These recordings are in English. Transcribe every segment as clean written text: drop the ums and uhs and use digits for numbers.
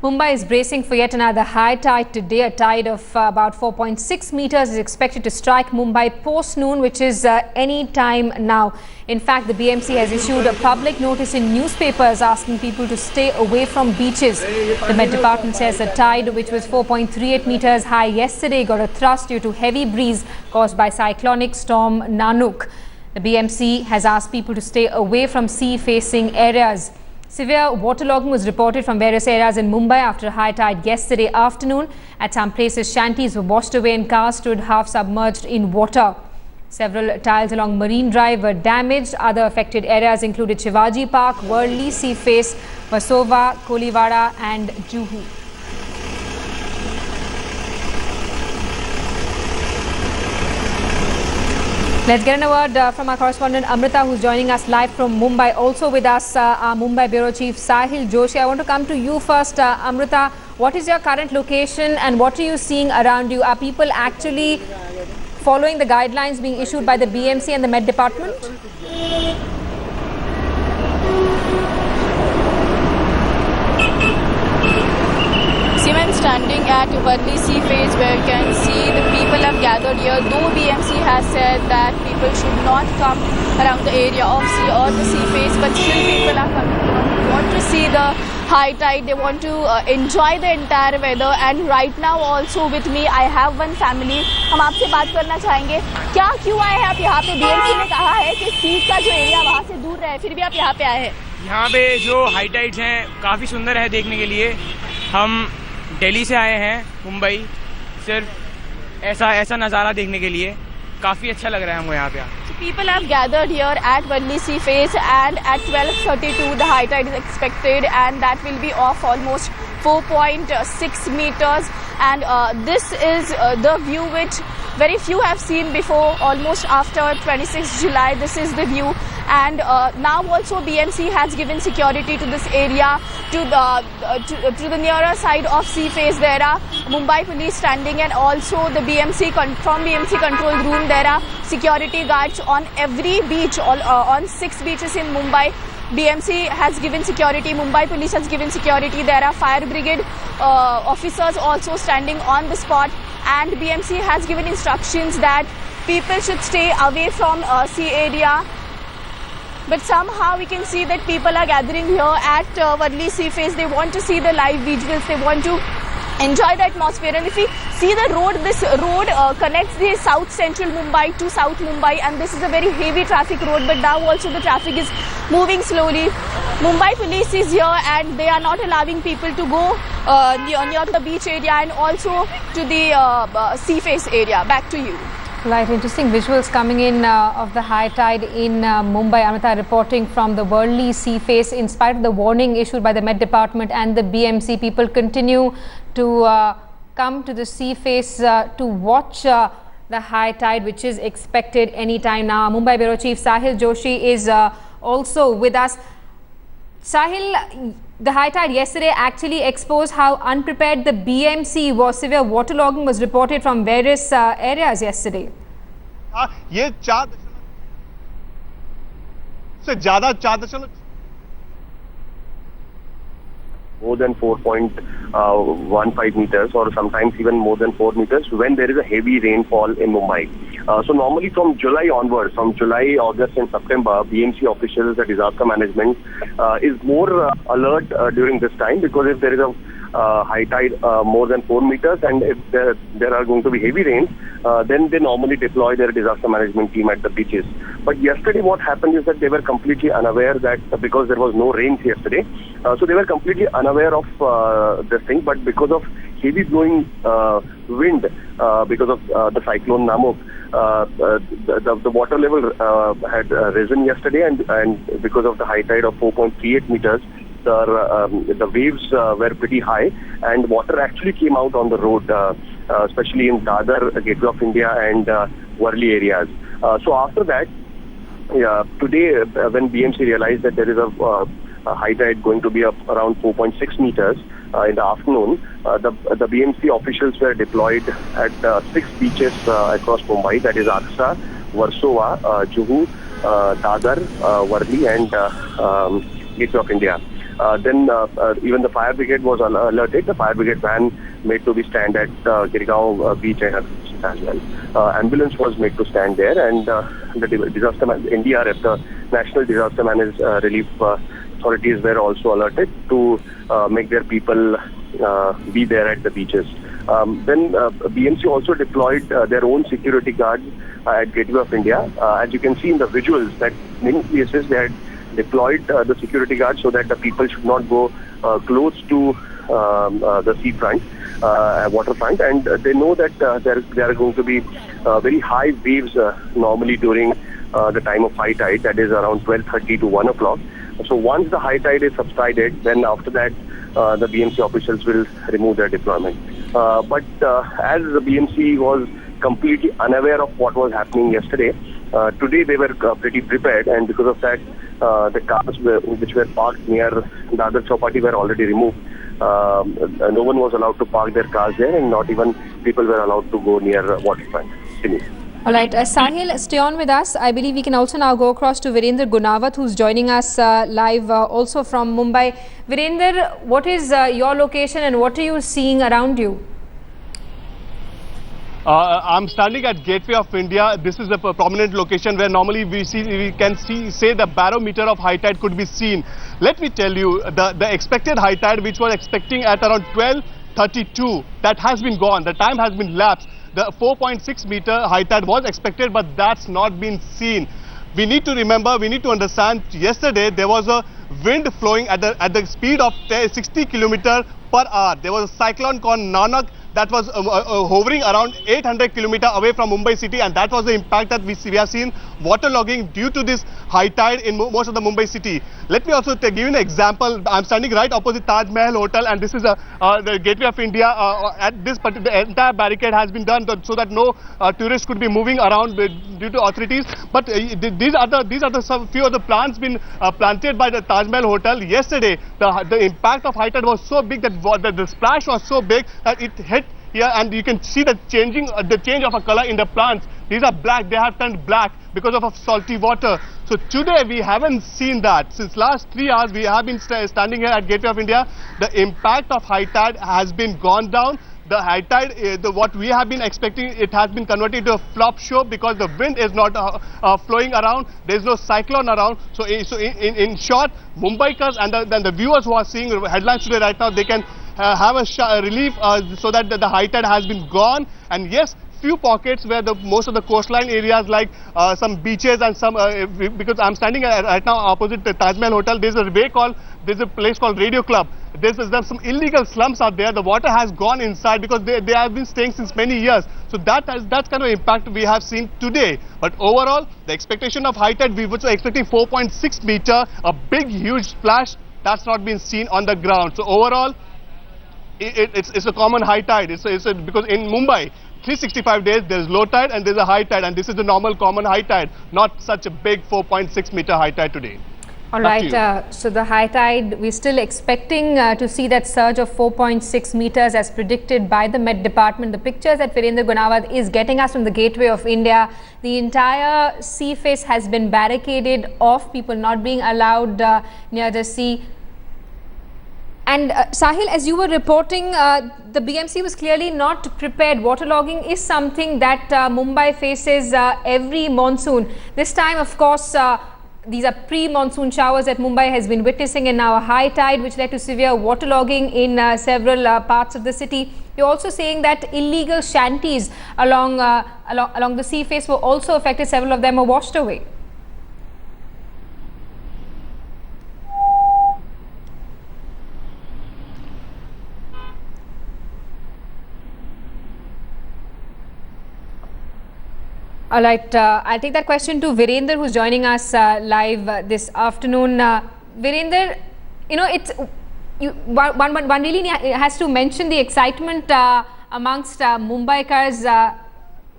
Mumbai is bracing for yet another high tide today. A tide of about 4.6 meters is expected to strike Mumbai post-noon, which is any time now. In fact, the BMC has issued a public notice in newspapers asking people to stay away from beaches. The Met Department says the tide, which was 4.38 meters high yesterday, got a thrust due to heavy breeze caused by cyclonic storm Nanuk. The BMC has asked people to stay away from sea-facing areas. Severe waterlogging was reported from various areas in Mumbai after a high tide yesterday afternoon. At some places, shanties were washed away and cars stood half submerged in water. Several tiles along Marine Drive were damaged. Other affected areas included Shivaji Park, Worli, Sea Face, Versova, Koliwada and Juhu. Let's get a word from our correspondent Amrita, who's joining us live from Mumbai. Also with us, our Mumbai Bureau Chief Sahil Joshi. I want to come to you first. Amrita, what is your current location and what are you seeing around you? Are people actually following the guidelines being issued by the BMC and the Met Department? Standing at Worli Sea Face, where you can see the people have gathered here, though BMC has said that people should not come around the area of sea or the sea face, but still people are coming here. They want to see the high tide, they want to enjoy the entire weather. And right now also with me I have one family. हम आपसे बात करना चाहेंगे, क्या क्यों आए हैं आप यहाँ पे? BMC ने कहा है कि सी का जो एरिया वहाँ से दूर रहे, फिर भी आप यहाँ पे आए हैं। यहाँ पे जो हाई टाइड्स हैं काफ़ी सुंदर है देखने के लिए। हम दिल्ली से आए हैं मुंबई सिर्फ ऐसा नज़ारा देखने के लिए। काफ़ी अच्छा लग रहा है हमको यहाँ पे। So people have gathered here at Worli Sea Face, and at 12:32 the high tide is expected, and that will be off almost 4.6 meters. And this is the view which very few have seen before. Almost after 26 July, this is the view. And now also BMC has given security to this area, to the nearer side of sea face. There are Mumbai police standing, and also the from BMC control room there are security guards on every beach, on 6 beaches in Mumbai. BMC has given security, Mumbai police has given security. There are fire brigade officers also standing on the spot, and BMC has given instructions that people should stay away from sea area. But somehow we can see that people are gathering here at Worli Sea Face. They want to see the live visuals, they want to enjoy the atmosphere. And if we see the road, this road connects the south central Mumbai to South Mumbai, and this is a very heavy traffic road, but now also the traffic is moving slowly. Mumbai police is here, and they are not allowing people to go near the beach area and also to the sea face area. Back to you. Right, interesting visuals coming in of the high tide in Mumbai. Amrita reporting from the Worli Sea Face. In spite of the warning issued by the Met Department and the BMC, people continue to come to the sea face to watch the high tide, which is expected any time now. Mumbai Bureau Chief Sahil Joshi is also with us. Sahil, the high tide yesterday actually exposed how unprepared the BMC was. Severe waterlogging was reported from various areas yesterday. ये 4 से ज़्यादा 4 more than 4.15 meters, or sometimes even more than 4 meters when there is a heavy rainfall in Mumbai. So normally from July onwards, from July, August and September, BMC officials, the disaster management is more alert during this time, because if there is a high tide more than 4 meters, and if there are going to be heavy rains, then they normally deploy their disaster management team at the beaches. But yesterday what happened is that they were completely unaware that, because there was no rains yesterday, so they were completely unaware of this thing. But because of heavy blowing wind, because of the cyclone Nanuk, the water level had risen yesterday, and because of the high tide of 4.38 meters, the waves were pretty high, and water actually came out on the road, especially in Dadar, Gateway of India and Worli areas. So after that, today when BMC realized that there is a high tide going to be up around 4.6 meters in the afternoon, the BMC officials were deployed at 6 beaches across Mumbai, that is Aksa, Versova, Juhu, Dadar, Worli and Gateway of India. Then even the fire brigade was alerted. The fire brigade van made to be stand at Girgaon beach and as well. Ambulance was made to stand there, and the disaster NDRF, the National Disaster Relief authorities, were also alerted to make their people be there at the beaches. Then BMC also deployed their own security guards at Gateway of India. As you can see in the visuals, that many places they had deployed the security guards so that the people should not go close to the seafront, waterfront, and they know that there are going to be very high waves normally during the time of high tide, that is around 12:30 to 1 o'clock. So once the high tide is subsided, then after that the BMC officials will remove their deployment. But as the BMC was completely unaware of what was happening yesterday, today they were pretty prepared, and because of that the cars which were parked near Dadar Chowpatty were already removed. No one was allowed to park their cars there, and not even people were allowed to go near waterfront. All right, Sahil, stay on with us. I believe we can also now go across to Virender Gunawat, who's joining us live also from Mumbai. Virender, what is your location and what are you seeing around you? I'm standing at Gateway of India. This is a prominent location where normally we can say the barometer of high tide could be seen. Let me tell you, the expected high tide, which was expecting at around 12:32, that has been gone. The time has been lapsed. The 4.6 meter high tide was expected, but that's not been seen. We need to remember, we need to understand, yesterday there was a wind flowing at the speed of 60 km per hour. There was a cyclone called Nanak that was hovering around 800 km away from Mumbai city, and that was the impact that we have seen waterlogging due to this high tide in most of the Mumbai city. Let me also give you an example. I'm standing right opposite Taj Mahal Hotel, and this is the Gateway of India. At this particular, the entire barricade has been done so that no tourists could be moving around due to authorities. But these are the few of the plants been planted by the Taj Mahal Hotel. Yesterday, the impact of high tide was so big that the splash was so big that it hit here, and you can see the change of a color in the plants. These are black. They have turned black because of salty water. So today we haven't seen that. Since last 3 hours we have been standing here at Gateway of India. The impact of high tide has been gone down. The high tide, what we have been expecting, it has been converted into a flop show because the wind is not flowing around. There is no cyclone around. So in short, Mumbaikars and the viewers who are seeing headlines today right now, they can have a relief so that the high tide has been gone. And yes, few pockets where most of the coastline areas like some beaches and some because I'm standing right now opposite the Taj Mahal Hotel. There's a place called Radio Club. There's some illegal slums out there. The water has gone inside because they have been staying since many years. So that's kind of impact we have seen today. But overall, the expectation of high tide, we were expecting 4.6 meter, a big huge splash. That's not been seen on the ground. So overall, it's a common high tide. Because in Mumbai, 365 days there's low tide and there's a high tide, and this is the normal common high tide, not such a big 4.6 meter high tide today. All right, so the high tide, we're still expecting to see that surge of 4.6 meters as predicted by the Met Department. The pictures that Virender Gunawat is getting us from the Gateway of India, the entire sea face has been barricaded off, people not being allowed near the sea. And Sahil, as you were reporting, the BMC was clearly not prepared. Waterlogging is something that Mumbai faces every monsoon. This time, of course, these are pre-monsoon showers that Mumbai has been witnessing, and now a high tide which led to severe waterlogging in several parts of the city. You're also saying that illegal shanties along the sea face were also affected. Several of them were washed away. All right, I'll take that question to Virender, who's joining us live this afternoon. Virender, you know, one really has to mention the excitement amongst Mumbaikars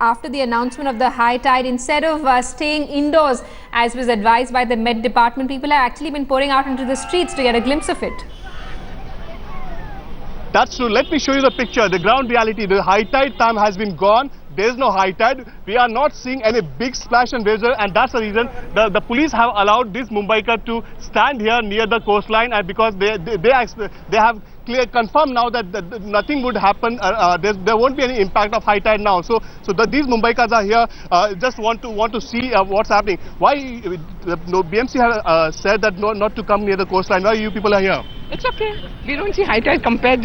after the announcement of the high tide. Instead of staying indoors, as was advised by the Met Department, people have actually been pouring out into the streets to get a glimpse of it. That's true. Let me show you the picture, the ground reality. The high tide time has been gone. there is no high tide. We are not seeing any big splash and waves, and that's the reason the police have allowed this Mumbaikar to stand here near the coastline, and because they have confirmed now that nothing would happen. There won't be any impact of high tide now. So these Mumbaikars are here, just want to see what's happening. Why BMC have said that not to come near the coastline? Why you people are here? It's okay. We don't see high tide compared,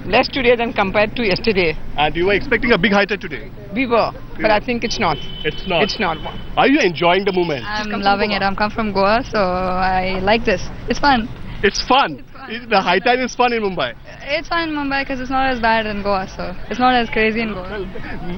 less today than compared to yesterday. And you were expecting a big high tide today? We were, but I think it's not. It's not? It's not. Are you enjoying the moment? I'm loving it. I'm come from Goa, so I like this. It's fun. It's fun. The high tide is fun in Mumbai. It's fun in Mumbai because it's not as bad in Goa, so it's not as crazy in Goa.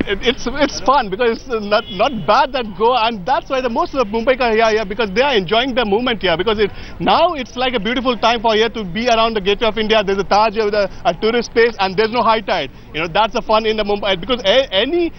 It's fun because it's not bad that Goa, and that's why the most of the Mumbaikars are here because they are enjoying the movement here, because now it's like a beautiful time for here to be around the Gateway of India. There's a Taj, a tourist place, and there's no high tide. That's the fun in the Mumbai, because any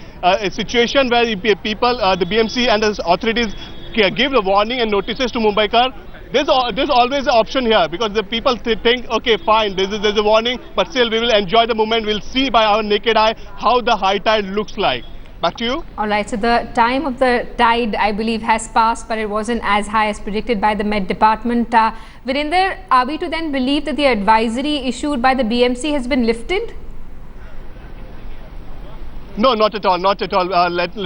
situation where people, the BMC and the authorities give the warning and notices to Mumbaikar, there's always an option here, because the people think, okay, fine, there's a warning, but still we will enjoy the moment. We'll see by our naked eye how the high tide looks like. Back to you. All right, so the time of the tide, I believe, has passed, but it wasn't as high as predicted by the Met Department. Virinder, are we to then believe that the advisory issued by the BMC has been lifted? No, not at all, not at all.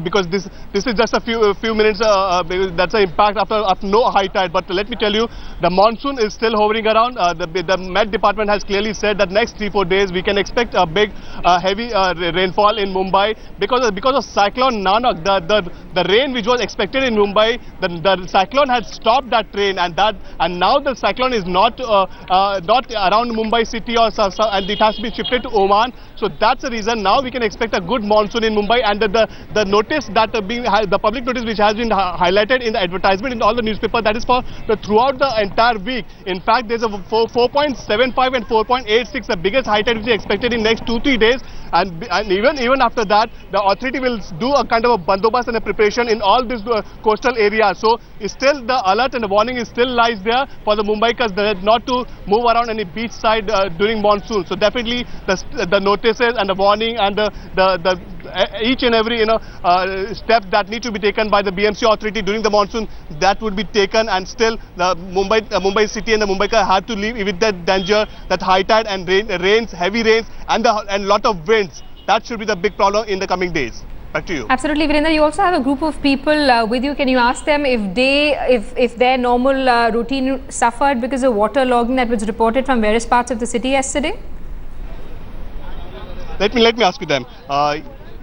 Because this is just a few minutes. That's the impact after no high tide. But let me tell you, the monsoon is still hovering around. The Met Department has clearly said that next 3-4 days we can expect a big, heavy rainfall in Mumbai because of Cyclone Nanak. The rain which was expected in Mumbai, the cyclone had stopped that rain, and now the cyclone is not around Mumbai city and it has been shifted to Oman. So that's the reason now we can expect a good monsoon in Mumbai, and the notice that the public notice which has been highlighted in the advertisement in all the newspapers, that is for throughout the entire week. In fact, there's a 4.75 and 4.86, the biggest high tide which is expected in next 2-3 days, and even after that, the authority will do a kind of a bandobast and a preparation in all these coastal areas. So still the alert and the warning is still lies there for the Mumbaikars not to move around any beach side during monsoon. So definitely the notices and the warning and the each and every step that need to be taken by the BMC authority during the monsoon, that would be taken, and still the Mumbai city and the Mumbaikar had to live with that danger, that high tide and rains, heavy rains, and lot of winds. That should be the big problem in the coming days. Back to you. Absolutely, Virendra. You also have a group of people with you. Can you ask them if their normal routine suffered because of water logging that was reported from various parts of the city yesterday? Let me ask you them.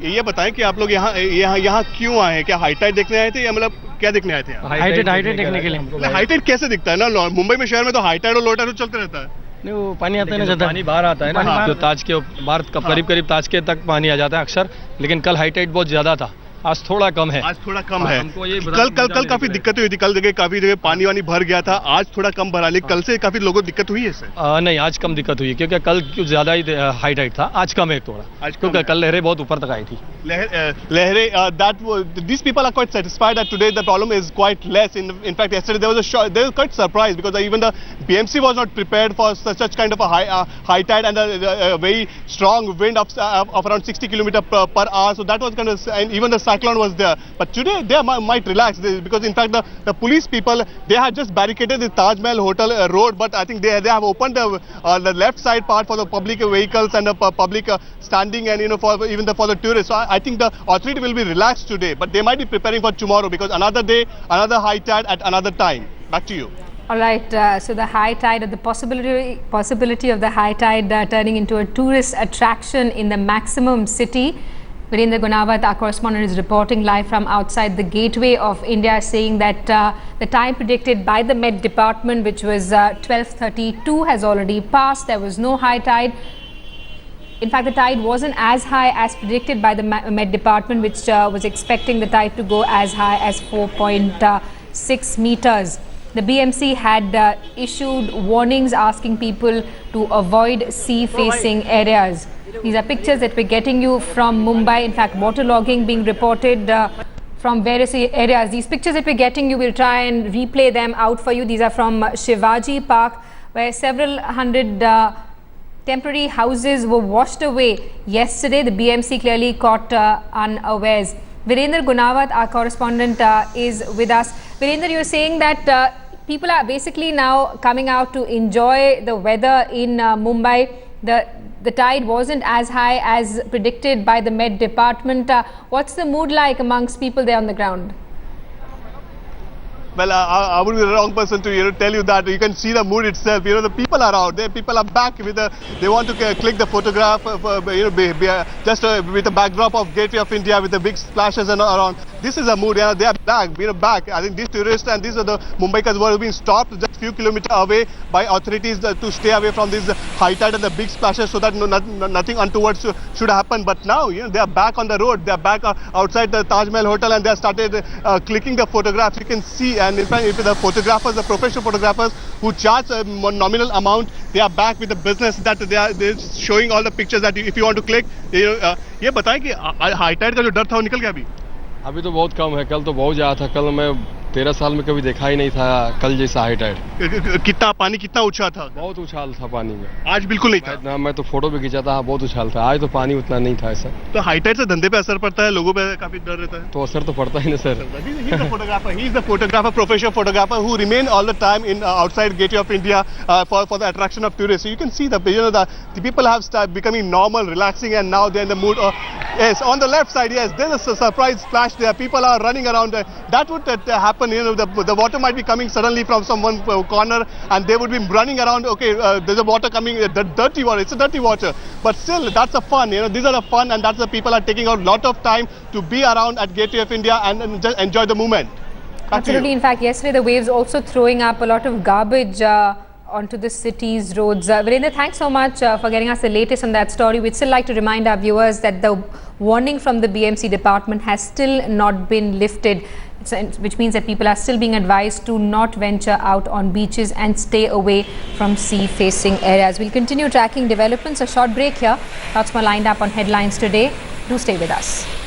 ये बताएं कि आप लोग यहाँ क्यों आए हैं? क्या हाई टाइड देखने आए थे या मतलब क्या देखने आए थे? हाई टाइड देखने के लिए। हाई टाइड कैसे दिखता है ना? मुंबई में शहर में तो हाई टाइड और लो टाइड चलते रहता है। नहीं, वो पानी आता है ना, ज्यादा पानी बाहर आता है ना, जो ताज के बाहर करीब ताज के तक पानी आ जाता है अक्सर, लेकिन कल हाई टाइड बहुत ज्यादा था, आज थोड़ा कम है। हमको ये कल काफी दिक्कत हुई थी, कल काफी जगह पानी वानी भर गया था, आज थोड़ा कम भरा, लेकिन कल से काफी लोगों को दिक्कत हुई है इससे? नहीं, आज कम दिक्कत हुई क्योंकि कल कुछ ज्यादा ही हाई टाइड था, आज कम है थोड़ा, क्योंकि कल लहरें बहुत ऊपर तक आई थी। These people are quite satisfied that today the problem is quite less. In fact, yesterday there was quite surprised because even the BMC was not prepared for such kind of a high tide and a very strong wind of around 60 km per hour. So that was kind of, and even the cyclone was there. But today they might relax because in fact the police people, they had just barricaded the Taj Mahal Hotel road, but I think they have opened the left side part for the public vehicles and the public standing, and for the tourists. So I think the authority will be relaxed today, but they might be preparing for tomorrow because another day, another high tide at another time. Back to you. All right, so the high tide, or the possibility of the high tide turning into a tourist attraction in the maximum city. Virendra Gunawat, our correspondent, is reporting live from outside the Gateway of India, saying that the time predicted by the Met Department, which was 12:32, has already passed. There was no high tide. In fact, the tide wasn't as high as predicted by the Met Department, which was expecting the tide to go as high as 4.6 meters. The BMC had issued warnings asking people to avoid sea-facing areas. These are pictures that we're getting you from Mumbai. In fact, waterlogging being reported from various areas. These pictures that we're getting you, we'll try and replay them out for you. These are from Shivaji Park, where several hundred temporary houses were washed away yesterday. The BMC clearly caught unawares. Virender Gunawat, our correspondent, is with us. Virender, you're saying that people are basically now coming out to enjoy the weather in Mumbai. The tide wasn't as high as predicted by the Met Department. What's the mood like amongst people there on the ground? Well, I would be the wrong person to tell you that. You can see the mood itself. The people are out there. People are back with they want to click the photograph. Just with the backdrop of Gateway of India with the big splashes and around. This is a mood. They are back. Back. I think these tourists and these are the Mumbaikas who have been stopped just a few kilometers away by authorities to stay away from this high tide and the big splashes so that nothing untoward should happen. But now, they are back on the road. They are back outside the Taj Mahal Hotel and they have started clicking the photographs. You can see. And in fact, if the photographers, the professional photographers who charge a nominal amount, they are back with the business that they're showing all the pictures that if you want to click. ये बताएं कि high Tide का जो डर था वो निकल गया अभी तो बहुत कम है कल तो बहुत ज़्यादा था कल मैं 13 साल में कभी देखा ही नहीं था कल जैसा हाई टाइड पानी कितना उछाल था बहुत उछाल था पानी में आज बिल्कुल नहीं था मैं तो फोटो भी खींचा था बहुत उछाल था आज तो पानी उतना नहीं था ऐसा तो हाई टाइड से धंधे पे असर पड़ता है लोगों पे काफी डर रहता है तो असर तो पड़ता ही ना sir he is the photographer professional photographer who remain all the time in outside Gateway of India for the attraction of tourists. So you can see the people have started becoming normal, relaxing, and now they're in the mood of yes. On the left side, yes, there's a surprise splash there. People are running around. That would happen. The water might be coming suddenly from some one corner, and they would be running around. Okay, there's a water coming. The dirty water. It's a dirty water, but still, that's the fun. These are the fun, and that's the people are taking out a lot of time to be around at Gateway of India and just enjoy the moment. Absolutely. In fact, yesterday the waves also throwing up a lot of garbage onto the city's roads. Virender, thanks so much for getting us the latest on that story. We'd still like to remind our viewers that the warning from the BMC department has still not been lifted, which means that people are still being advised to not venture out on beaches and stay away from sea-facing areas. We'll continue tracking developments. A short break here. Lots more lined up on headlines today. Do stay with us.